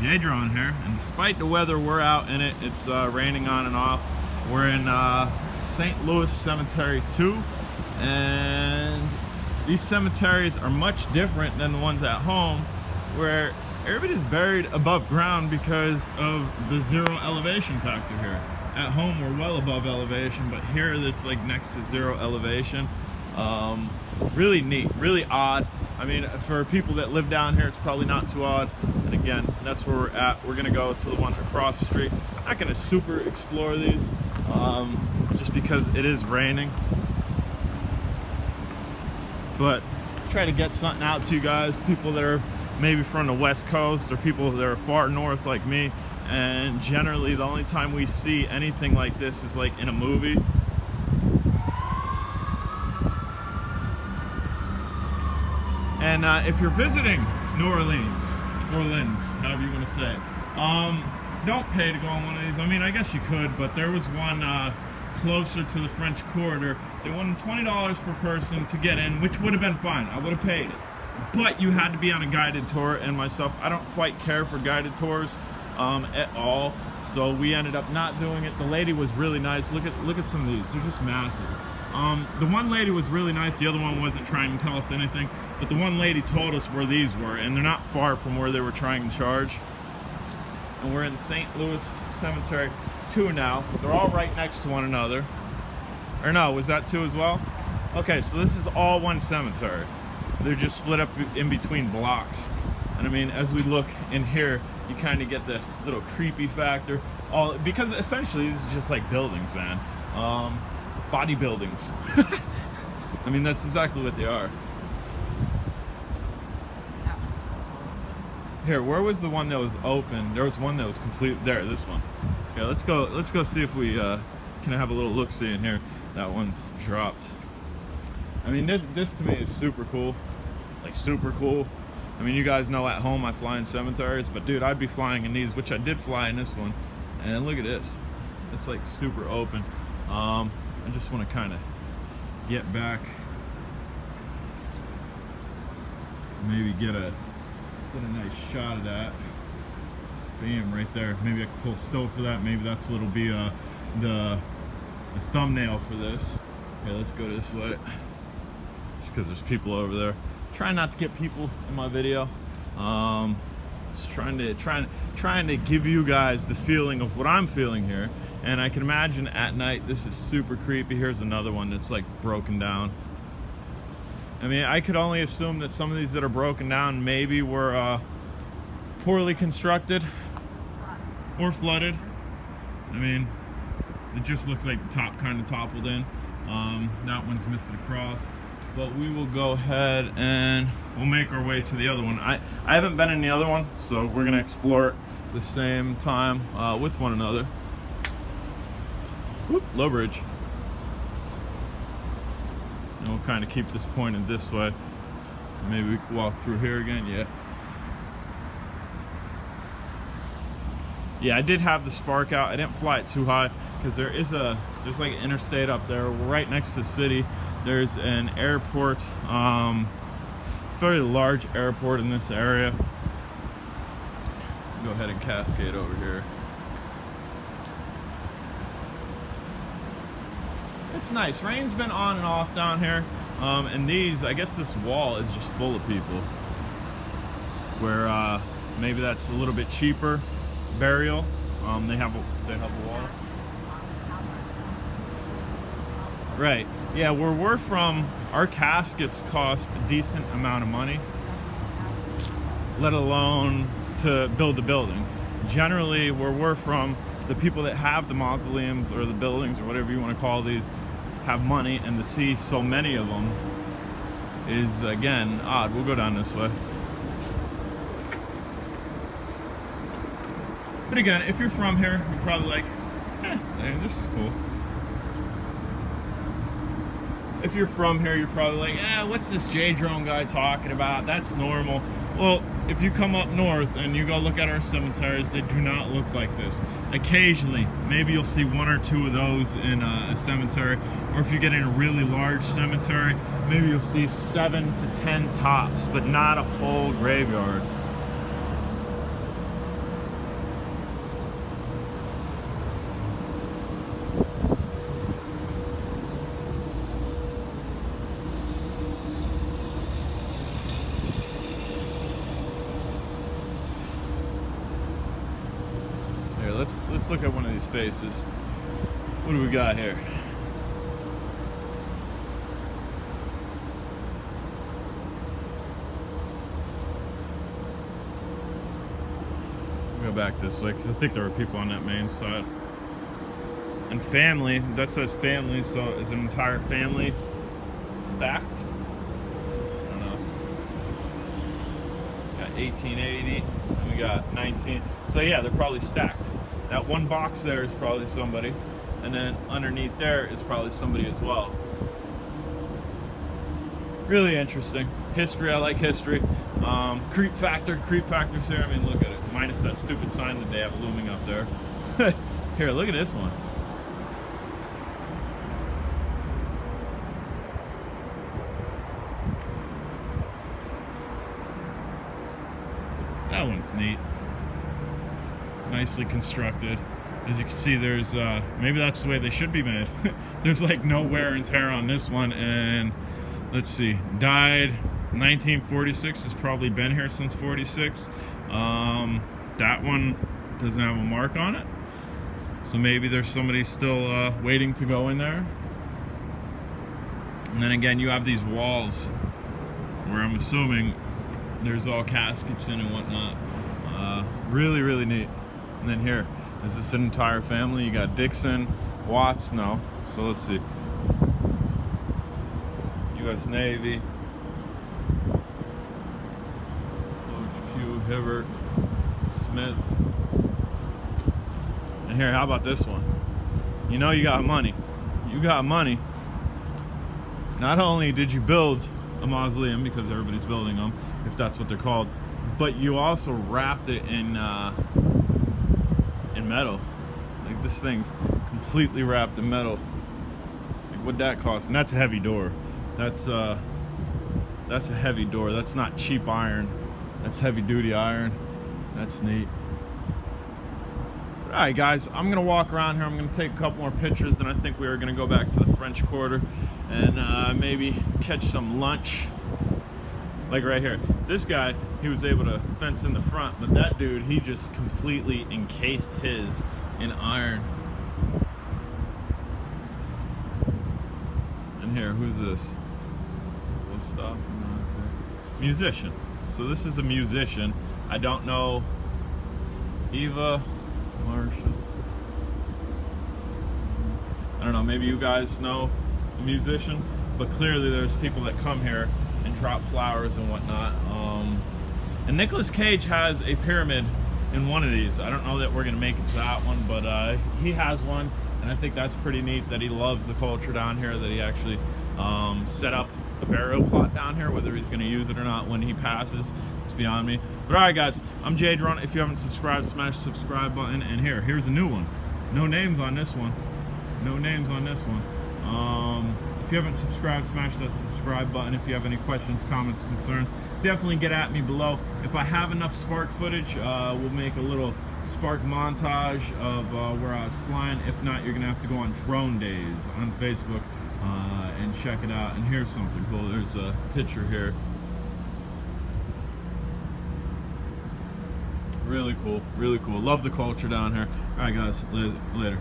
J-Drone here, and despite the weather, we're out in it. It's raining on and off. We're in St. Louis Cemetery 2, and these cemeteries are much different than the ones at home, where everybody's buried above ground because of the zero elevation factor here. At home, we're well above elevation, but here it's like next to zero elevation. Really neat, really odd. I mean, for people that live down here, it's probably not too odd. And again, that's where we're at. We're gonna go to the one across the street. I'm not gonna super explore these, just because it is raining. But try to get something out to you guys, people that are maybe from the West Coast or people that are far north like me. And generally, the only time we see anything like this is like in a movie. And if you're visiting New Orleans, however you want to say it, don't pay to go on one of these. I mean, I guess you could, but there was one closer to the French Quarter. They wanted $20 per person to get in, which would have been fine. I would have paid it. But you had to be on a guided tour, and myself, I don't quite care for guided tours at all. So we ended up not doing it. The lady was really nice. Look at some of these. They're just massive. The one lady was really nice. The other one wasn't trying to tell us anything. But the one lady told us where these were, and they're not far from where they were trying to charge. And we're in St. Louis Cemetery 2 now. They're all right next to one another. Or no, was that 2 as well? Okay, so this is all one cemetery. They're just split up in between blocks. And I mean, as we look in here, you kind of get the little creepy factor. Because essentially these are just like buildings, man. Body buildings. I mean, that's exactly what they are. Here, where was the one that was open? There was one that was complete. There, this one. Yeah, let's go see if we can have a little look-see in here. That one's dropped. I mean, this to me is super cool. Like, super cool. I mean, you guys know at home I fly in cemeteries, but dude, I'd be flying in these, which I did fly in this one. And look at this. It's like super open. I just want to kind of get back. Maybe get a nice shot of that. Bam, right there. Maybe I could pull still for that. Maybe that's what'll be the thumbnail for this. Okay, let's go this way. Just because there's people over there. Trying not to get people in my video. Just trying to give you guys the feeling of what I'm feeling here. And I can imagine at night this is super creepy. Here's another one that's like broken down. I mean, I could only assume that some of these that are broken down maybe were poorly constructed or flooded. I mean, it just looks like the top kind of toppled in. That one's missing a cross. But we will go ahead and we'll make our way to the other one. I haven't been in the other one, so we're gonna explore it the same time with one another. Whoop, low bridge. And we'll kind of keep this pointed this way. Maybe we can walk through here again. Yeah, I did have the spark out. I didn't fly it too high because there's like an interstate up there. We're right next to the city. There's an airport, very large airport in this area. Go ahead and cascade over here. It's nice. Rain's been on and off down here, and these, I guess this wall is just full of people. Where maybe that's a little bit cheaper burial. They have a wall. Right. Yeah, where we're from, our caskets cost a decent amount of money, let alone to build the building. Generally, where we're from, the people that have the mausoleums or the buildings or whatever you want to call these have money, and to see so many of them is, again, odd. We'll go down this way. But again, if you're from here, you're probably like, this is cool. If you're from here, you're probably like, what's this J-Drone guy talking about? That's normal. Well, if you come up north and you go look at our cemeteries, they do not look like this. Occasionally, maybe you'll see 1 or 2 of those in a cemetery, or if you get in a really large cemetery, maybe you'll see 7 to 10 tops, but not a whole graveyard. let's look at one of these faces. What do we got here? Go back this way because I think there were people on that main side. And family, that says family, so is an entire family stacked? I don't know. We got 1880, and we got 19. So yeah, they're probably stacked. That one box there is probably somebody, and then underneath there is probably somebody as well. Really interesting. History, I like history. Creep factor's here. I mean, look at it. Minus that stupid sign that they have looming up there. Here, look at this one. That one's neat. Nicely constructed. As you can see, there's maybe that's the way they should be made. There's like no wear and tear on this one, and let's see, died 1946, has probably been here since 46. That one doesn't have a mark on it, so maybe there's somebody still waiting to go in there. And then again, you have these walls where I'm assuming there's all caskets in and whatnot. Really, really neat. And then here is this entire family. You got Dixon, Watts, no. So let's see. U.S. Navy, Q, Hibbert, Smith. And here, how about this one? You know you got money. You got money. Not only did you build a mausoleum, because everybody's building them, if that's what they're called, but you also wrapped it in metal. Like, this thing's completely wrapped in metal. Like, what'd that cost? And that's a heavy door. That's a heavy door. That's not cheap iron. That's heavy duty iron. That's neat. Alright guys, I'm gonna walk around here. I'm gonna take a couple more pictures, then I think we are gonna go back to the French Quarter and maybe catch some lunch. Like right here, this guy, he was able to fence in the front, but that dude, he just completely encased his in iron. And here, who's this? We'll stop. Musician. So this is a musician. I don't know. Eva Marshall. I don't know, maybe you guys know a musician, but clearly there's people that come here and drop flowers and whatnot. And Nicolas Cage has a pyramid in one of these. I don't know that we're gonna make it to that one, but he has one, and I think that's pretty neat that he loves the culture down here, that he actually set up a burial plot down here. Whether he's gonna use it or not when he passes, it's beyond me. But alright guys, I'm Jay Drone. If you haven't subscribed, smash the subscribe button, and here's a new one. No names on this one. No names on this one. If you haven't subscribed, smash that subscribe button. If you have any questions, comments, concerns, definitely get at me below. If I have enough spark footage, we'll make a little spark montage of where I was flying. If not, you're gonna have to go on Drone Days on Facebook and check it out. And here's something cool. There's a picture here. Really cool, really cool. Love the culture down here. All right guys, later.